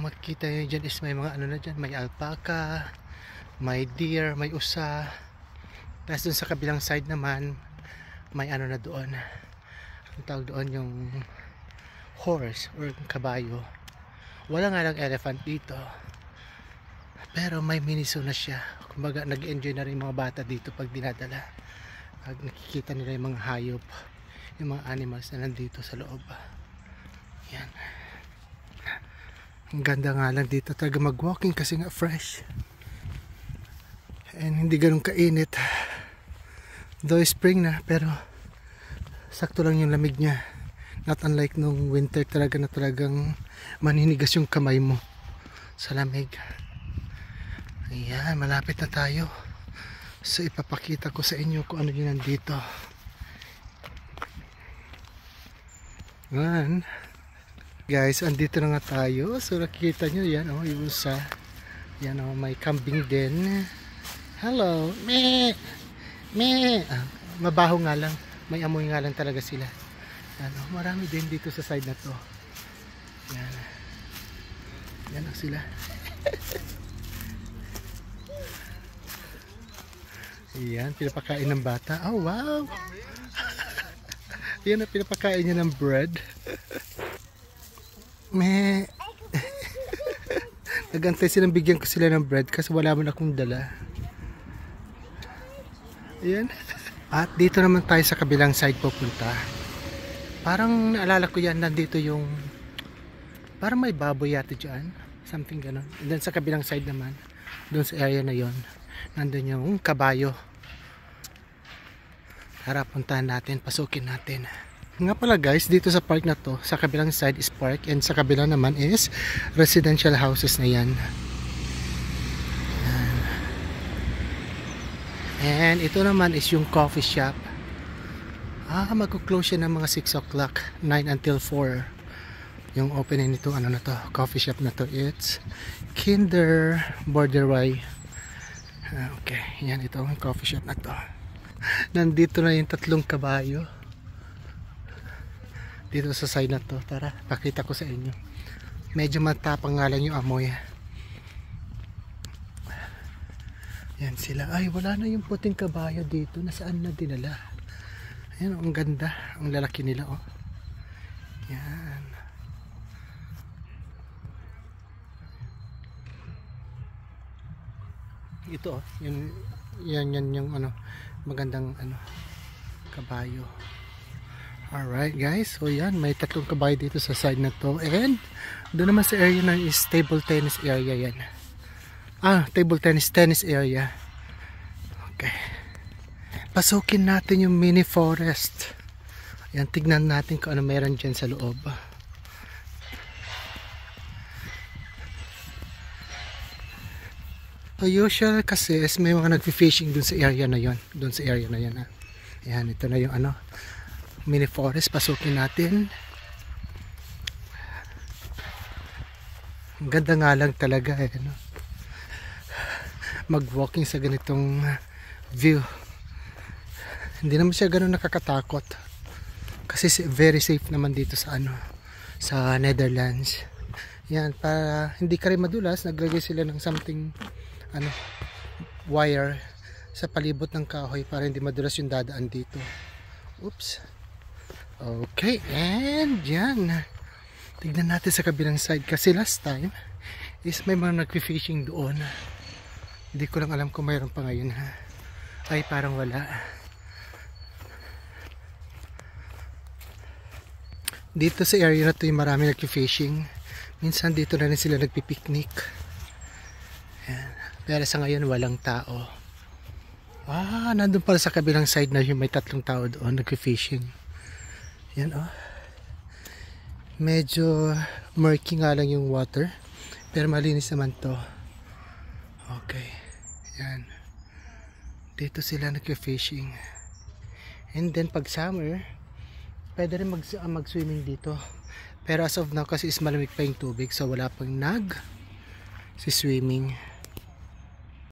makikita nyo dyan is may mga ano na dyan, may alpaca, may deer, may usa. Tapos dun sa kabilang side naman may ano na doon, ang tawag doon yung horse or kabayo. Wala nga lang elephant dito, pero may mini zoo na siya. Kumbaga nag-enjoy na rin mga bata dito pag dinadala, pag nakikita nila yung mga hayop, yung mga animals na nandito sa loob. Yan, ang ganda nga lang dito talaga mag-walking kasi nga fresh and hindi ganun kainit, though spring na, pero sakto lang yung lamig niya, not unlike nung winter talaga na talagang maninigas yung kamay mo sa lamig. Ayan, malapit na tayo, so ipapakita ko sa inyo kung ano yung nandito. Ayan guys, andito na nga tayo. So nakikita nyo yan, oh, yung usa. Yan, oh, may kambing din. Hello, me me. Mabaho nga lang, may amoy nga lang talaga sila. Yan, oh, marami din dito sa side na to. Yan, yan, oh, sila. Yan, pinapakain ng bata. Oh wow. Yan, pinapakain niya ng bread. Me. Nagantay silang bigyan ko sila ng bread kasi wala man akong dala. Ayan. At dito naman tayo sa kabilang side pupunta. Parang naalala ko yan, nandito yung parang may baboy yata dyan, something ganon. And then sa kabilang side naman, doon sa area na yon, nandun yung kabayo. Tara, puntahan natin, pasukin natin. Nga pala guys, dito sa park na to, sa kabilang side is park and sa kabila naman is residential houses na yan. And ito naman is yung coffee shop. Magko-close siya ng mga 6 o'clock, 9 until 4 yung opening nito, ano na to, coffee shop na to. It's Kinder Borderai. Okay, yan, ito ang coffee shop na to. Nandito na yung 3 kabayo dito sa side na to. Tara, pakita ko sa inyo. Medyo matapang nga lang yung amoy. Yan sila. Ay, wala na yung puting kabayo dito. Nasaan na dinala? Ayan, ang ganda. Ang lalaki nila, oh. Yan. Ito, oh. Yan yung ano, magandang ano, kabayo. Alright guys, so yan, may 3 kabayo dito sa side na to. And doon naman sa area na is table tennis area yan. Table tennis area. Okay, pasukin natin yung mini forest. Yan, tignan natin kung ano meron dyan sa loob. So usual kasi is may mga nagfi-fishing dun sa area na yon, dun sa area na yan. Yan, ito na yung ano, mini forest. Pasukin natin. Ang ganda nga lang talaga eh, no? Mag-walking sa ganitong view. Hindi naman siya ganun nakakatakot kasi very safe naman dito sa ano, sa Netherlands. Yan, para hindi ka rin madulas, naglagay sila ng something ano, wire sa palibot ng kahoy para hindi madulas yung dadaan dito. Oops. Okay, and yan, tignan natin sa kabilang side kasi last time is may mga nagfi-fishing doon. Hindi ko lang alam kung mayroon pa ngayon, ha. Ay, parang wala. Dito sa area na to yung marami nagfi-fishing. Minsan dito na rin sila nagpi-picnic. Yan. Pero sa ngayon walang tao. Nandun pala sa kabilang side na yung may 3 tao doon nagfi-fishing. Yan, oh. Medyo murky nga lang yung water, pero malinis naman to. Okay, yan, dito sila nagka-fishing. And then pag summer pwede rin mag-swimming dito, pero as of now kasi is malamig pa yung tubig, so wala pang si swimming.